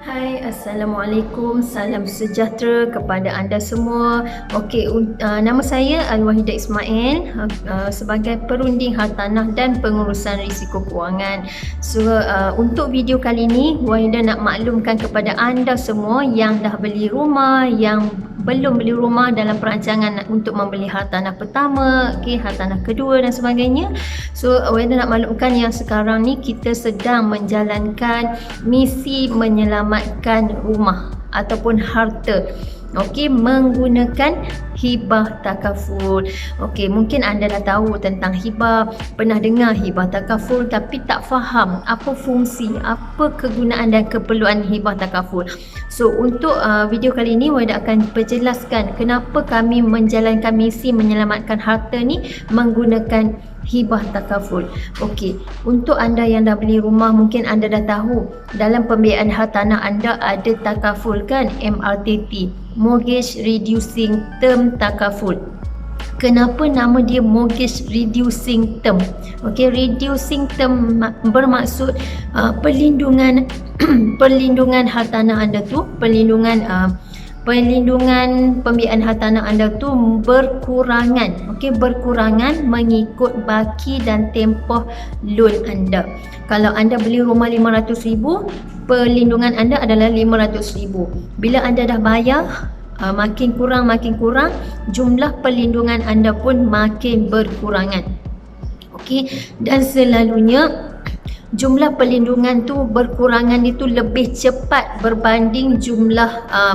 Hai, Assalamualaikum, salam sejahtera kepada anda semua. Okey, nama saya Al-Wahidah Ismail sebagai perunding hartanah dan pengurusan risiko kewangan. So, untuk video kali ini, Wahidah nak maklumkan kepada anda semua yang dah beli rumah, yang belum beli rumah dalam perancangan untuk membeli hartanah pertama, hartanah kedua dan sebagainya. So, Wahidah nak maklumkan yang sekarang ni kita sedang menjalankan misi menyelamatkan rumah ataupun harta. Okey, menggunakan hibah takaful. Okey, mungkin anda dah tahu tentang hibah, pernah dengar hibah takaful tapi tak faham apa fungsi, apa kegunaan dan keperluan hibah takaful. So, untuk video kali ini Wahidah akan perjelaskan kenapa kami menjalankan misi menyelamatkan harta ni menggunakan hibah takaful. Okey, untuk anda yang dah beli rumah, mungkin anda dah tahu dalam pembiayaan hartanah anda ada takaful kan, MRTT, Mortgage Reducing Term Takaful. Kenapa nama dia Mortgage Reducing Term? Okey, reducing term bermaksud perlindungan perlindungan hartanah anda tu, perlindungan pembiayaan hartanah anda tu berkurangan. Okey, berkurangan mengikut baki dan tempoh loan anda. Kalau anda beli rumah 500,000, perlindungan anda adalah 500,000. Bila anda dah bayar, makin kurang, jumlah perlindungan anda pun makin berkurangan. Okey, dan selalunya jumlah perlindungan tu berkurangan itu lebih cepat berbanding jumlah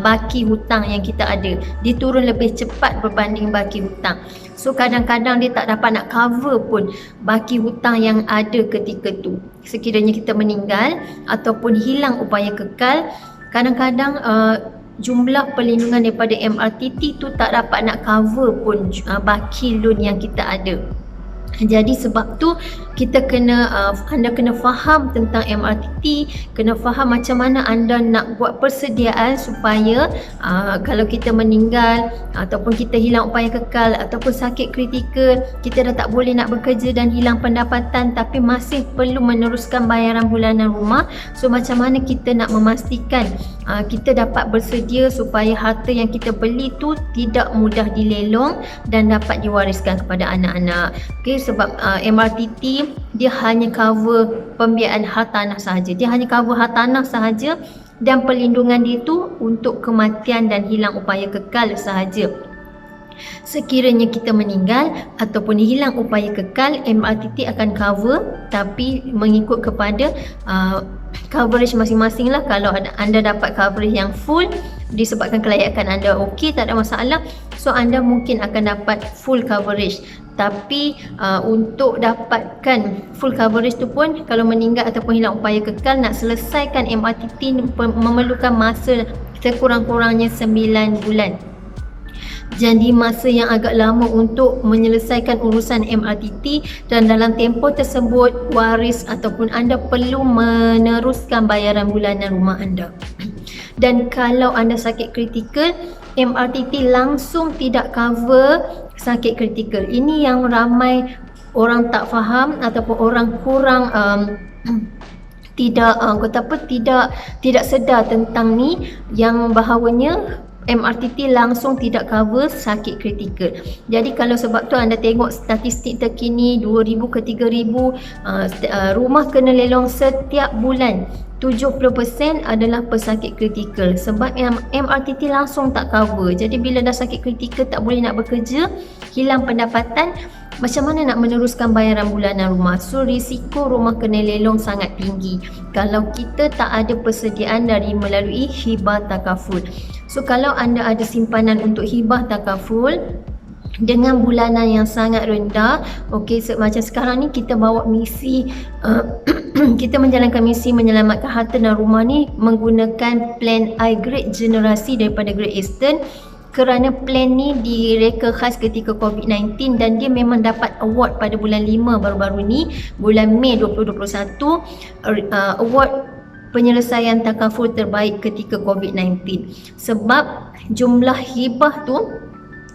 baki hutang yang kita ada. Dia turun lebih cepat berbanding baki hutang. So, kadang-kadang dia tak dapat nak cover pun baki hutang yang ada ketika tu. Sekiranya kita meninggal ataupun hilang upaya kekal, kadang-kadang jumlah perlindungan daripada MRTT tu tak dapat nak cover pun baki loan yang kita ada. Jadi sebab tu kita anda kena faham tentang MRTT, kena faham macam mana anda nak buat persediaan supaya kalau kita meninggal ataupun kita hilang upaya kekal ataupun sakit kritikal, kita dah tak boleh nak bekerja dan hilang pendapatan tapi masih perlu meneruskan bayaran bulanan rumah. So, macam mana kita nak memastikan kita dapat bersedia supaya harta yang kita beli tu tidak mudah dilelong dan dapat diwariskan kepada anak-anak. Okey, sebab MRTT dia hanya cover pembiayaan hartanah sahaja. Dia hanya cover hartanah sahaja dan perlindungan dia tu untuk kematian dan hilang upaya kekal sahaja. Sekiranya kita meninggal ataupun hilang upaya kekal, MRTT akan cover tapi mengikut kepada coverage masing-masing lah. Kalau anda dapat coverage yang full disebabkan kelayakan anda okey, tak ada masalah, so anda mungkin akan dapat full coverage. Tapi untuk dapatkan full coverage tu pun, kalau meninggal ataupun hilang upaya kekal, nak selesaikan MRTT memerlukan masa sekurang-kurangnya 9 bulan. Jadi masa yang agak lama untuk menyelesaikan urusan MRTT, dan dalam tempoh tersebut waris ataupun anda perlu meneruskan bayaran bulanan rumah anda. Dan kalau anda sakit kritikal, MRTT langsung tidak cover sakit kritikal. Ini yang ramai orang tak faham ataupun orang kurang tidak sedar tentang ni, yang bahawanya MRTT langsung tidak cover sakit kritikal. Jadi kalau sebab tu anda tengok statistik terkini 2,000 ke 3,000 rumah kena lelong setiap bulan, 70% adalah pesakit kritikal sebab MRTT langsung tak cover. Jadi bila dah sakit kritikal, tak boleh nak bekerja, hilang pendapatan, macam mana nak meneruskan bayaran bulanan rumah? So, risiko rumah kena lelong sangat tinggi kalau kita tak ada persediaan dari melalui hibah takaful. So, kalau anda ada simpanan untuk hibah takaful dengan bulanan yang sangat rendah, okey, macam sekarang ni kita bawa misi kita menjalankan misi menyelamatkan harta dan rumah ni menggunakan plan I-Grade generasi daripada Great Eastern, kerana plan ni direka khas ketika COVID-19 dan dia memang dapat award pada bulan 5 baru-baru ni, bulan Mei 2021, award penyelesaian takaful terbaik ketika COVID-19. Sebab jumlah hibah tu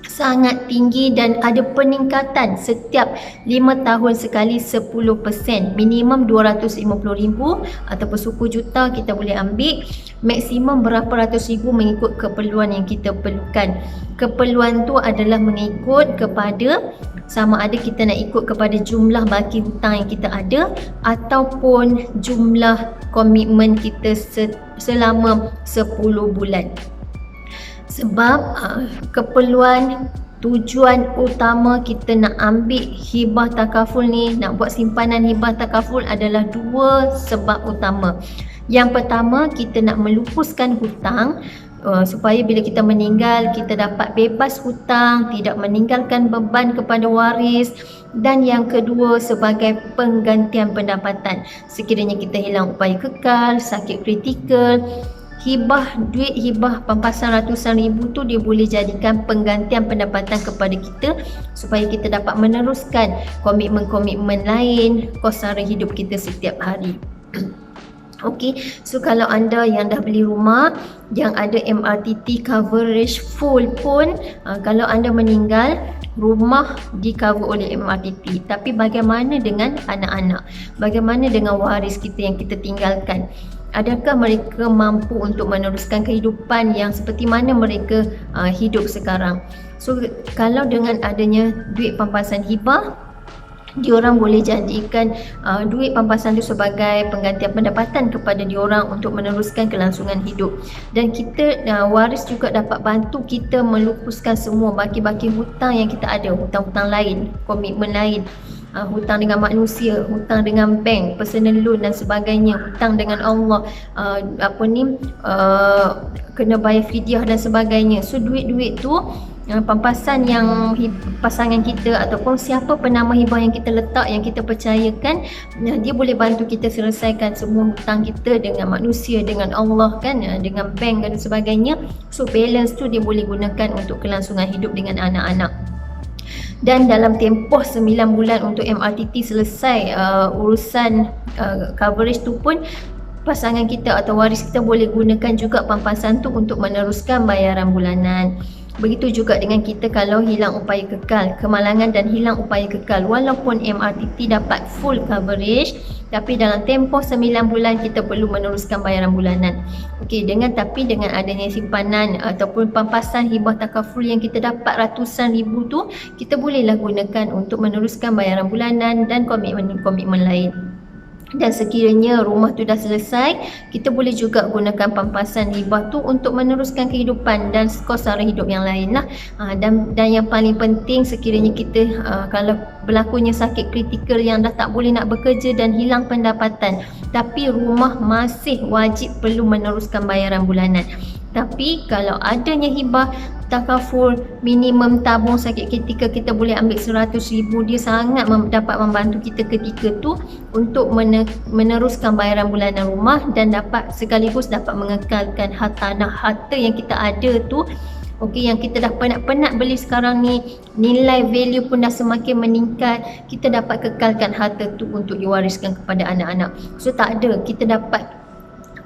sangat tinggi dan ada peningkatan setiap 5 tahun sekali 10%. Minimum 250,000 ataupun suku juta kita boleh ambil. Maksimum berapa ratus ribu mengikut keperluan yang kita perlukan. Keperluan tu adalah mengikut kepada sama ada kita nak ikut kepada jumlah baki hutang yang kita ada ataupun jumlah komitmen kita selama 10 bulan. Sebab keperluan tujuan utama kita nak ambil hibah takaful ni, nak buat simpanan hibah takaful adalah dua sebab utama. Yang pertama, kita nak melupuskan hutang supaya bila kita meninggal kita dapat bebas hutang, tidak meninggalkan beban kepada waris. Dan yang kedua, sebagai penggantian pendapatan sekiranya kita hilang upaya kekal, sakit kritikal. Duit hibah pampasan ratusan ribu tu dia boleh jadikan penggantian pendapatan kepada kita supaya kita dapat meneruskan komitmen-komitmen lain, kos sara hidup kita setiap hari. Okey, so kalau anda yang dah beli rumah yang ada MRTT coverage full pun, kalau anda meninggal, rumah di cover oleh MRTT. Tapi bagaimana dengan anak-anak? Bagaimana dengan waris kita yang kita tinggalkan? Adakah mereka mampu untuk meneruskan kehidupan yang seperti mana mereka hidup sekarang? So kalau dengan adanya duit pampasan hibah, diorang boleh jadikan duit pampasan itu sebagai penggantian pendapatan kepada diorang untuk meneruskan kelangsungan hidup. Dan kita waris juga dapat bantu kita melupuskan semua baki-baki hutang yang kita ada, hutang-hutang lain, komitmen lain. Hutang dengan manusia, hutang dengan bank, personal loan dan sebagainya, hutang dengan Allah, kena bayar fidyah dan sebagainya. So duit-duit tu pampasan yang pasangan kita ataupun siapa penama hibah yang kita letak, yang kita percayakan, dia boleh bantu kita selesaikan semua hutang kita dengan manusia, dengan Allah kan, dengan bank dan sebagainya. So balance tu dia boleh gunakan untuk kelangsungan hidup dengan anak-anak. Dan dalam tempoh 9 bulan untuk MRTT selesai urusan coverage tu pun, pasangan kita atau waris kita boleh gunakan juga pampasan tu untuk meneruskan bayaran bulanan. Begitu juga dengan kita kalau hilang upaya kekal, kemalangan dan hilang upaya kekal. Walaupun MRTT dapat full coverage, tapi dalam tempoh 9 bulan kita perlu meneruskan bayaran bulanan. Okey, dengan adanya simpanan ataupun pampasan hibah takaful yang kita dapat ratusan ribu tu, kita bolehlah gunakan untuk meneruskan bayaran bulanan dan komitmen-komitmen lain. Dan sekiranya rumah tu dah selesai, kita boleh juga gunakan pampasan hibah tu untuk meneruskan kehidupan dan kos sara hidup yang lain lah. Dan yang paling penting, sekiranya kita kalau berlakunya sakit kritikal yang dah tak boleh nak bekerja dan hilang pendapatan, tapi rumah masih wajib perlu meneruskan bayaran bulanan. Tapi kalau adanya hibah takaful, minimum tabung sakit kritikal kita boleh ambil 100,000, dia sangat dapat membantu kita ketika tu untuk meneruskan bayaran bulanan rumah dan sekaligus dapat mengekalkan harta yang kita ada tu. Okey, yang kita dah penat-penat beli sekarang ni, nilai value pun dah semakin meningkat, kita dapat kekalkan harta tu untuk diwariskan kepada anak-anak. So tak ada, kita dapat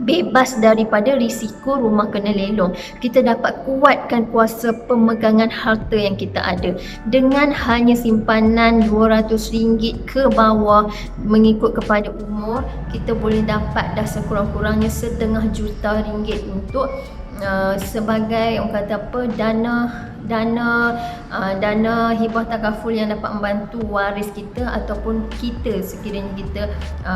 bebas daripada risiko rumah kena lelong. Kita dapat kuatkan kuasa pemegangan harta yang kita ada dengan hanya simpanan RM200 ke bawah mengikut kepada umur. Kita boleh dapat dah sekurang-kurangnya RM1.5 juta untuk sebagai orang kata apa, dana hibah takaful yang dapat membantu waris kita ataupun kita sekiranya kita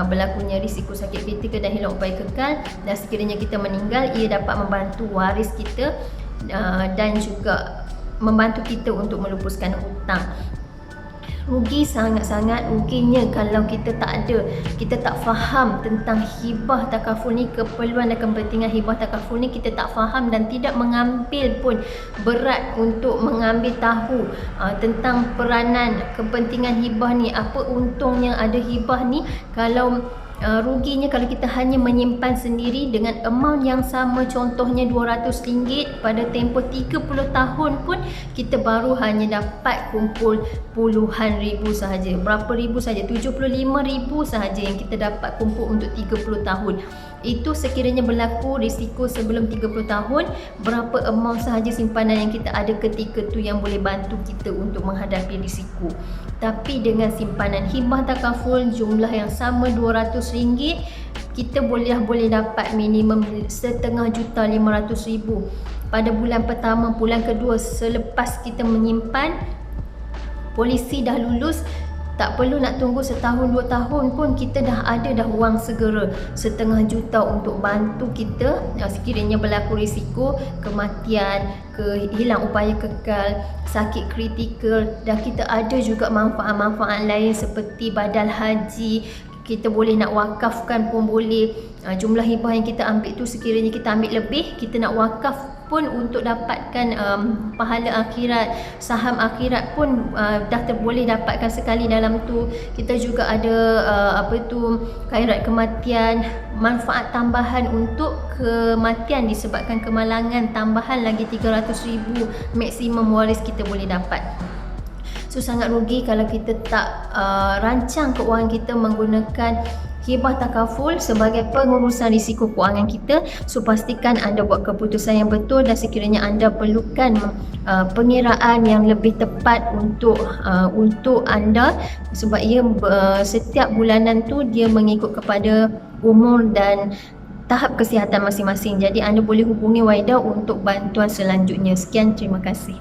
berlakunya risiko sakit kritikal dan hilang upaya kekal, dan sekiranya kita meninggal, ia dapat membantu waris kita dan juga membantu kita untuk melupuskan hutang. Rugi, sangat-sangat ruginya kalau kita tak faham tentang hibah takaful ni, keperluan dan kepentingan hibah takaful ni kita tak faham dan tidak mengambil pun berat untuk mengambil tahu tentang peranan kepentingan hibah ni. Apa untungnya ada hibah ni, kalau ruginya kalau kita hanya menyimpan sendiri dengan amount yang sama, contohnya RM200 pada tempoh 30 tahun pun kita baru hanya dapat kumpul puluhan ribu sahaja. Berapa ribu sahaja? 75,000 sahaja yang kita dapat kumpul untuk 30 tahun. Itu sekiranya berlaku risiko sebelum 30 tahun, berapa amount sahaja simpanan yang kita ada ketika tu yang boleh bantu kita untuk menghadapi risiko. Tapi dengan simpanan hibah takaful jumlah yang sama RM200, kita boleh dapat minimum RM750,000 pada bulan pertama, bulan kedua selepas kita menyimpan. Polisi dah lulus, tak perlu nak tunggu setahun 2 tahun pun kita dah ada wang segera RM500,000 untuk bantu kita sekiranya berlaku risiko kematian, hilang upaya kekal, sakit kritikal, dan kita ada juga manfaat-manfaat lain seperti badal haji. Kita boleh nak wakafkan pun boleh. Jumlah hibah yang kita ambil tu sekiranya kita ambil lebih, kita nak wakaf pun untuk dapatkan pahala akhirat, saham akhirat pun boleh dapatkan sekali dalam tu. Kita juga ada khairat kematian, manfaat tambahan untuk kematian disebabkan kemalangan, tambahan lagi RM300,000 maksimum waris kita boleh dapat. So sangat rugi kalau kita tak rancang keuangan kita menggunakan hibah takaful sebagai pengurusan risiko keuangan kita. So pastikan anda buat keputusan yang betul, dan sekiranya anda perlukan pengiraan yang lebih tepat untuk anda, sebab ia setiap bulanan tu dia mengikut kepada umur dan tahap kesihatan masing-masing. Jadi anda boleh hubungi Waida untuk bantuan selanjutnya. Sekian, terima kasih.